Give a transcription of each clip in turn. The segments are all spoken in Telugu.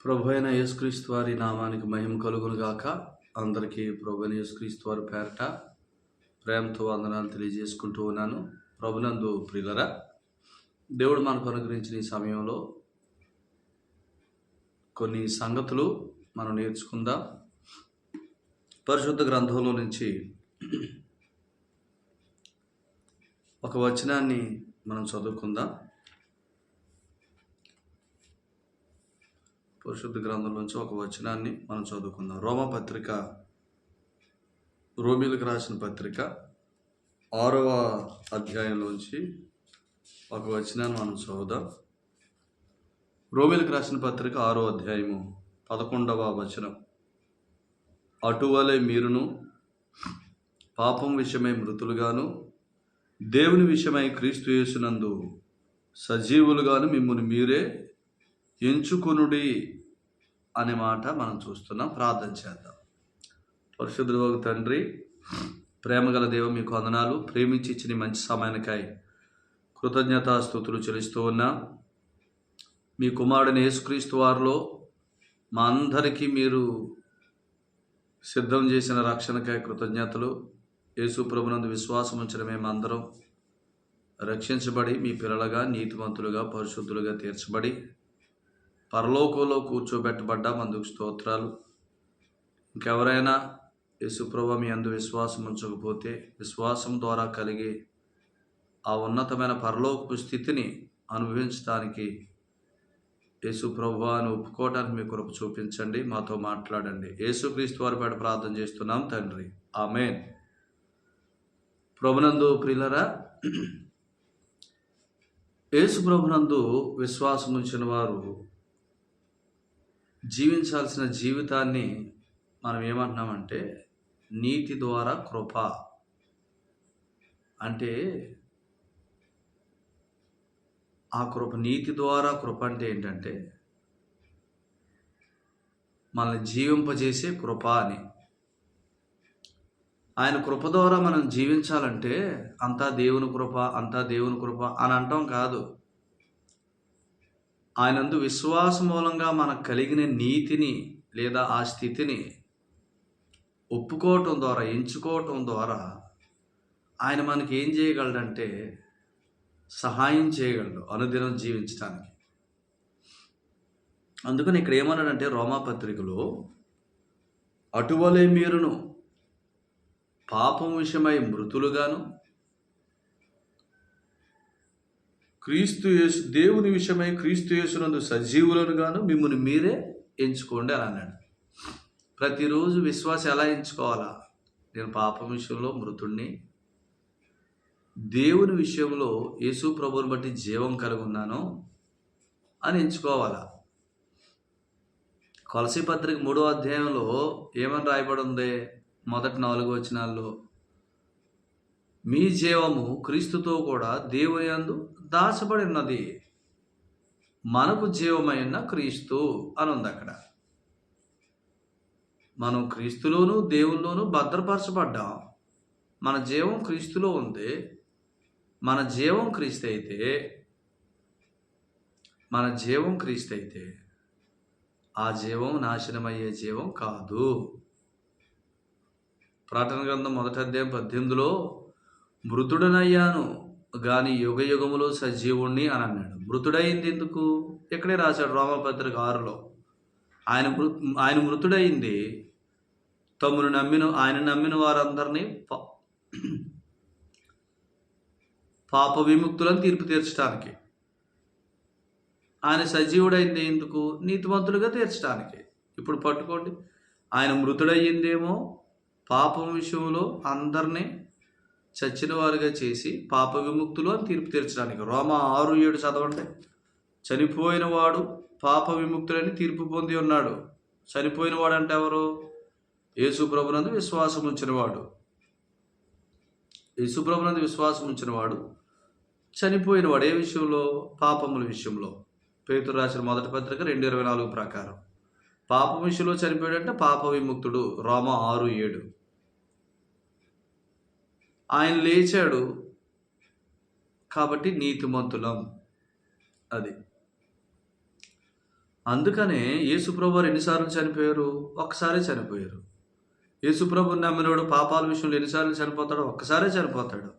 ప్రభు అయిన యేసుక్రీస్తు వారి నామానికి మహిమ కలుగును గాక. అందరికీ ప్రభు అయిన యేసుక్రీస్తు వారి పేరట ప్రేమతో వందనాలు తెలియజేసుకుంటూ ఉన్నాను. ప్రభునందు ప్రియులరా, దేవుడు మనకు అనుగ్రహించిన ఈ సమయంలో కొన్ని సంగతులు మనం నేర్చుకుందాం. పరిశుద్ధ గ్రంథంలో నుంచి ఒక వచనాన్ని మనం చదువుకుందాం. పరిశుద్ధ గ్రంథం నుంచి ఒక వచనాన్ని మనం చదువుకుందాం. రోమీలకు రాసిన పత్రిక 6వ అధ్యాయంలోంచి ఒక వచనాన్ని మనం చదువుదాం. రోమీలకు రాసిన పత్రిక 6వ అధ్యాయము 11వ వచనం. అటువలే మీరును పాపం విషయమై మృతులుగాను దేవుని విషయమై క్రీస్తు యేసునందు సజీవులుగాను మిమ్మును మీరే ఎంచుకొనుడి అనే మాట మనం చూస్తున్నాం. ప్రార్థన చేద్దాం. పరిశుద్ధుడు తండ్రి, ప్రేమగల దేవ, మీకు వందనాలు. ప్రేమించి ఇచ్చిన మంచి సమయానికై కృతజ్ఞతాస్తుతులు చెల్లిస్తూ ఉన్నా. మీ కుమారుడిని యేసుక్రీస్తు వారిలో మా అందరికీ మీరు సిద్ధం చేసిన రక్షణకై కృతజ్ఞతలు. యేసు ప్రభునందు విశ్వాసం ఉంచిన మేమందరం రక్షించబడి మీ పిల్లలుగా, నీతిమంతులుగా, పరిశుద్ధులుగా తీర్చబడి పరలోకంలో కూర్చోబెట్టబడ్డా. అందుకు స్తోత్రాలు. ఇంకెవరైనా యేసుప్రభు మీ అందు విశ్వాసం ఉంచకపోతే విశ్వాసం ద్వారా కలిగి ఆ ఉన్నతమైన పరలోకపు స్థితిని అనుభవించడానికి యేసుప్రభు అని ఒప్పుకోవడానికి మీ కృప చూపించండి. మాతో మాట్లాడండి. యేసుక్రీస్తు వారి పేట ప్రార్థన చేస్తున్నాం తండ్రి, ఆమేన్. ప్రభునందు ప్రియులరా, యేసు ప్రభునందు విశ్వాసం ఉంచిన వారు జీవించాల్సిన జీవితాన్ని మనం ఏమంటున్నామంటే నీతి ద్వారా కృప. అంటే ఆ కృప, నీతి ద్వారా కృప అంటే ఏంటంటే మనల్ని జీవింపజేసే కృప అని. ఆయన కృప ద్వారా మనం జీవించాలంటే అంతా దేవుని కృప, అంతా దేవుని కృప అని అంటాం కాదు. ఆయనందు విశ్వాసం మూలంగా మనకు కలిగిన నీతిని లేదా ఆ స్థితిని ఒప్పుకోవటం ద్వారా, ఎంచుకోవటం ద్వారా ఆయన మనకి ఏం చేయగలడంటే సహాయం చేయగలడు అనుదినం జీవించడానికి. అందుకని ఇక్కడ ఏమన్నాడంటే రోమాపత్రికలో, అటువలే మీరును పాపం విషయమై మృతులుగాను క్రీస్తు యేసు దేవుని విషయమై క్రీస్తు యేసునందు సజీవులను గాను మిమ్మల్ని మీరే ఎంచుకోండి అని అన్నాడు. ప్రతిరోజు విశ్వాసం ఎలా ఎంచుకోవాలా? నేను పాపం విషయంలో మృతుడిని, దేవుని విషయంలో యేసు ప్రభువుని బట్టి జీవం కలిగి ఉన్నాను అని ఎంచుకోవాలా. కొలసీ పత్రిక 3వ అధ్యాయంలో ఏమని రాయబడి ఉంది? మొదటి 4 వచనాల్లో, మీ జీవము క్రీస్తుతో కూడా దేవుని యందు దాచబడి ఉన్నది, మనకు జీవమైన క్రీస్తు అని ఉంది అక్కడ. మనం క్రీస్తులోను దేవుల్లోనూ భద్రపరచబడ్డాం. మన జీవం క్రీస్తులో ఉంది. మన జీవం క్రీస్తు అయితే ఆ జీవం నాశనమయ్యే జీవం కాదు. ప్రకటన గ్రంథం 1వ అధ్యాయం 18లో మృతుడనయ్యాను గాని యుగ యుగములో సజీవుణ్ణి అని అన్నాడు. మృతుడయింది ఎందుకు? ఇక్కడే రాశాడు రోమపత్రిక 6లో. ఆయన మృతుడయింది ఆయన నమ్మిన వారందరినీ పాప విముక్తులను తీర్పు తీర్చడానికి. ఆయన సజీవుడైంది ఎందుకు? నీతిమంతులుగా తీర్చడానికి. ఇప్పుడు పట్టుకోండి, ఆయన మృతుడయ్యిందేమో పాపం విషయంలో అందరినీ చచ్చిన వారుగా చేసి పాప విముక్తులు అని తీర్పు తీర్చడానికి. రోమా 6:7 చదవండి. చనిపోయిన వాడు పాప విముక్తులని తీర్పు పొంది ఉన్నాడు. చనిపోయిన వాడు అంటే ఎవరు? యేసు ప్రభునందు విశ్వాసం ఉంచినవాడు. యేసు ప్రభునందు విశ్వాసం ఉంచినవాడు చనిపోయినవాడు. ఏ విషయంలో? పాపముల విషయంలో. పేతురు రాసిన మొదటి పత్రిక 2:24 ప్రకారం పాపం విషయంలో చనిపోయాడంటే పాప విముక్తుడు. రోమా 6:7. ఆయన లేచాడు కాబట్టి నీతిమంతులం. అది అందుకనే యేసుప్రభు వారు ఎన్నిసార్లు చనిపోయారు? ఒక్కసారే చనిపోయారు. యేసుప్రభుని నమ్మినోడు పాపాల విషయంలో ఎన్నిసార్లు చనిపోతాడో? ఒక్కసారే చనిపోతాడు.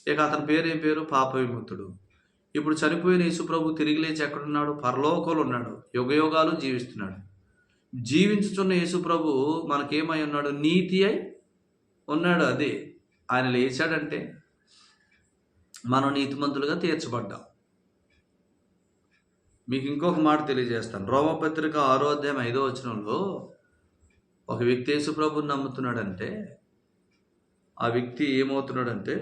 ఇక అతని పేరేం పేరు? పాప విముక్తుడు. ఇప్పుడు చనిపోయిన యేసుప్రభు తిరిగి లేచి ఎక్కడున్నాడు? పరలోకంలో ఉన్నాడు. యుగయుగాలు జీవిస్తున్నాడు. జీవించుచున్న యేసుప్రభు మనకేమై ఉన్నాడు? నీతి అయి ఉన్నాడు. అదే ఆయన లేచాడంటే మనం నీతిమంతులుగా తీర్చబడ్డాం. మీకు ఇంకొక మాట తెలియజేస్తాను. రోమపత్రిక 6వ అధ్యాయం 5వ వచనంలో ఒక వ్యక్తి యేసుప్రభుని నమ్ముతున్నాడంటే ఆ వ్యక్తి ఏమవుతున్నాడంటే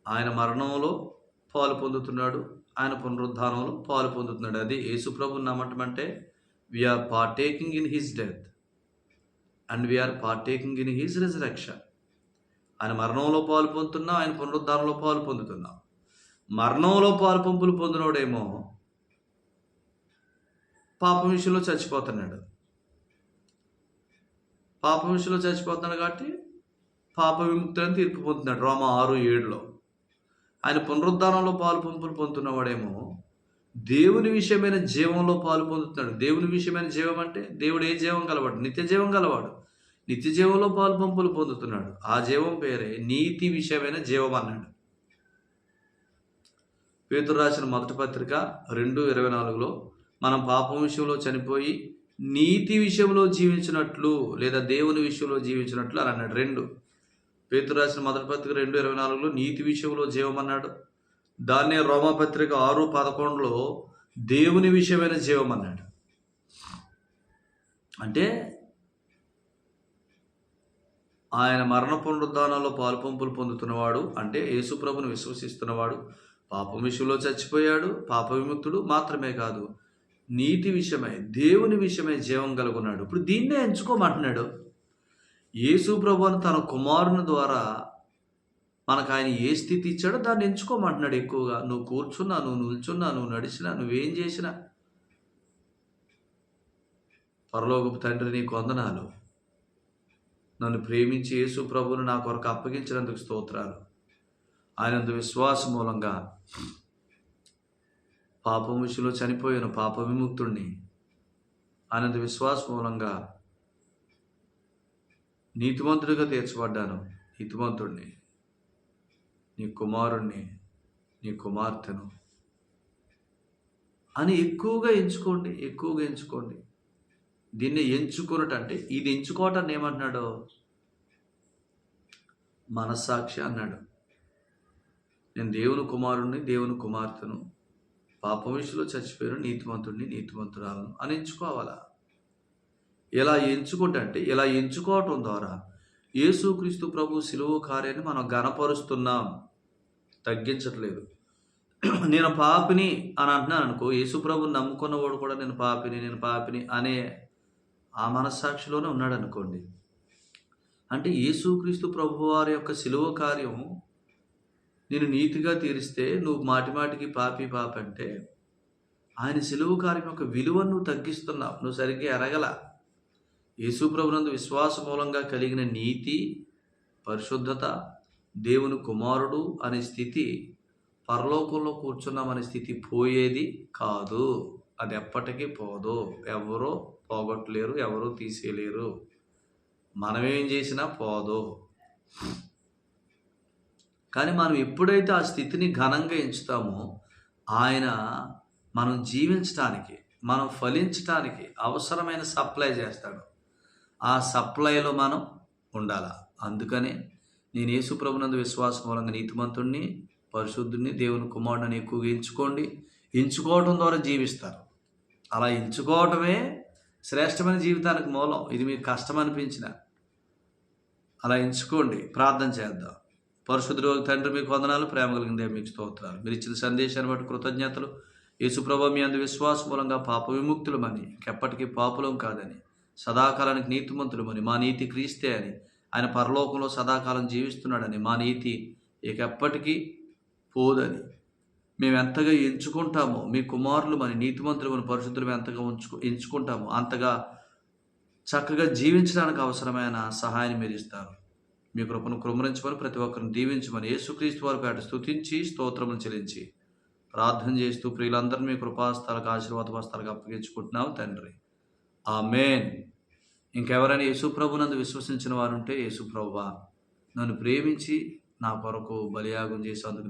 ఆయన మరణంలో పాలు పొందుతున్నాడు, ఆయన పునరుద్ధానంలో పాలు పొందుతున్నాడు. అది యేసుప్రభుని నమ్మటం అంటే we are partaking in his death and we are partaking in his resurrection. ఆయన మరణంలో పాలు పొందుతున్నాం, ఆయన పునరుద్ధానంలో పాలు పొందుతున్నాం. మరణంలో పాలు పంపులు పొందినోడేమో పాపం విషయంలో చచ్చిపోతున్నాడు. పాపం విషయంలో చచ్చిపోతున్నాడు కాబట్టి పాప విముక్తులని తీర్పు పొందుతున్నాడు. రోమా 6:7లో. ఆయన పునరుద్ధానంలో పాలు పంపులు పొందుతున్నవాడేమో దేవుని విషయమైన జీవంలో పాలు పొందుతున్నాడు. దేవుని విషయమైన జీవం అంటే దేవుడు ఏ జీవం గలవాడు? నిత్య జీవం గలవాడు. నిత్య జీవంలో పాలు పంపులు పొందుతున్నాడు. ఆ జీవం పేరే నీతి విషయమైన జీవం అన్నాడు. పేతురు రాసిన మొదటి పత్రిక 2:24లో మనం పాపం విషయంలో చనిపోయి నీతి విషయంలో జీవించినట్లు లేదా దేవుని విషయంలో జీవించినట్లు అని అన్నాడు. 2 పేతురు రాసిన మొదటి పత్రిక 2:24లో నీతి విషయంలో జీవం అన్నాడు. దాన్నే రోమపత్రిక 6:11లో దేవుని విషయమైన జీవం అన్నాడు. అంటే ఆయన మరణ పునరుద్ధానాల్లో పాలుపంపులు పొందుతున్నవాడు అంటే యేసుప్రభుని విశ్వసిస్తున్నవాడు పాపం విషయంలో చచ్చిపోయాడు, పాప విముక్తుడు మాత్రమే కాదు, నీతి విషయమై దేవుని విషయమై జీవం కలుగున్నాడు. ఇప్పుడు దీన్నే ఎంచుకోమంటున్నాడు. యేసుప్రభుని తన కుమారుని ద్వారా మనకు ఆయన ఏ స్థితి ఇచ్చాడో దాన్ని ఎంచుకోమంటున్నాడు. ఎక్కువగా నువ్వు కూర్చున్నా, నువ్వు నిల్చున్నా, నువ్వు నడిచినా, నువ్వేం చేసినా పరలోకపు తండ్రి నీకు వందనాలు, నన్ను ప్రేమించి యేసు ప్రభువును నా కొరకు అప్పగించినందుకు స్తోత్రాలు. ఆయనందు విశ్వాస మూలంగా పాపం విషయంలో చనిపోయాను, పాప విముక్తుడిని. ఆయనందు విశ్వాస మూలంగా నీతిమంతుడిగా తీర్చబడ్డాను, నీతిమంతుడిని, నీ కుమారుణ్ణి, నీ కుమార్తెను అని ఎక్కువగా ఎంచుకోండి, ఎక్కువగా ఎంచుకోండి. దీన్ని ఎంచుకున్నట్టు అంటే ఇది ఎంచుకోవటాన్ని ఏమంటున్నాడు? మనస్సాక్షి అన్నాడు. నేను దేవుని కుమారుణ్ణి, దేవుని కుమార్తెను, పాపం విషయంలో చచ్చిపోయాను, నీతిమంతుడిని, నీతిమంతురాలను అని ఎంచుకోవాలా? ఇలా ఎంచుకుంటే అంటే ఇలా ఎంచుకోవటం ద్వారా యేసుక్రీస్తు ప్రభు శిలువ కార్యాన్ని మనం ఘనపరుస్తున్నాం, తగ్గించట్లేదు. నేను పాపిని అని అంటున్నాను అనుకో, యేసు ప్రభుని నమ్ముకున్నవాడు కూడా నేను పాపిని అనే ఆ మనస్సాక్షిలోనే ఉన్నాడు అనుకోండి. అంటే యేసుక్రీస్తు ప్రభు వారి యొక్క శిలువ కార్యం నేను నీతిగా తీరిస్తే నువ్వు మాటిమాటికి పాపి అంటే ఆయన శిలువ కార్యం యొక్క విలువను నువ్వు తగ్గిస్తున్నావు, నువ్వు సరిగ్గా ఎరగల. యేసు ప్రభునందు విశ్వాస మూలంగా కలిగిన నీతి, పరిశుద్ధత, దేవుని కుమారుడు అనే స్థితి, పరలోకంలో కూర్చున్నామనే స్థితి పోయేది కాదు. అది ఎప్పటికీ పోదు. ఎవరో పోగొట్టలేరు, ఎవరూ తీసేయలేరు. మనమేం చేసినా పోదు. కానీ మనం ఎప్పుడైతే ఆ స్థితిని ఘనంగా ఎంచుతామో ఆయన మనం జీవించటానికి, మనం ఫలించటానికి అవసరమైన సప్లై చేస్తాడు. ఆ సప్లైలో మనం ఉండాలి. అందుకనే నేను యేసు ప్రభునందు విశ్వాసం మూలంగా నీతిమంతుడిని, పరిశుద్ధుడిని, దేవుని కుమారుడిని ఎక్కువగా ఎంచుకోండి. ఎంచుకోవటం ద్వారా జీవిస్తారు. అలా ఎంచుకోవటమే శ్రేష్టమైన జీవితానికి మూలం. ఇది మీకు కష్టం అనిపించిన అలా ఎంచుకోండి. ప్రార్థన చేద్దాం. పరిశుద్ధుడు తండ్రి మీకు వందనాలు, ప్రేమ కలిగిన దేవ మీకు స్తోత్రాలు. మీరు ఇచ్చిన సందేశాన్ని బట్టి కృతజ్ఞతలు. యేసుప్రభు మీ అందు విశ్వాస మూలంగా పాప విముక్తులమని, ఇంకెప్పటికీ పాపులం కాదని, సదాకాలానికి నీతిమంతులమని, మా నీతి క్రీస్తే అని, ఆయన పరలోకంలో సదాకాలం జీవిస్తున్నాడని, మా నీతి ఇక ఎప్పటికీ పోదని మేము ఎంతగా ఎంచుకుంటామో, మీ కుమారులు మన నీతిమంతులు మన పరిశుద్ధులు ఎంతగా ఎంచుకుంటామో అంతగా చక్కగా జీవించడానికి అవసరమైన సహాయాన్ని మీరు ఇస్తారు. మీ కృపను కృమరించమని, ప్రతి ఒక్కరిని దీవించమని యేసుక్రీస్తు వారి పేట స్తుతించి స్తోత్రములు చెల్లించి ప్రార్థన చేస్తూ ప్రియులందరూ మీ కృపాస్థలకు ఆశీర్వాద వస్తాలకు అప్పగించుకుంటున్నావు తండ్రి. ఆమేన్. ఇంకెవరైనా యేసుప్రభునందు విశ్వసించిన వారు ఉంటే, యేసుప్రభువా నన్ను ప్రేమించి నా కొరకు బలియాగం చేసేందుకు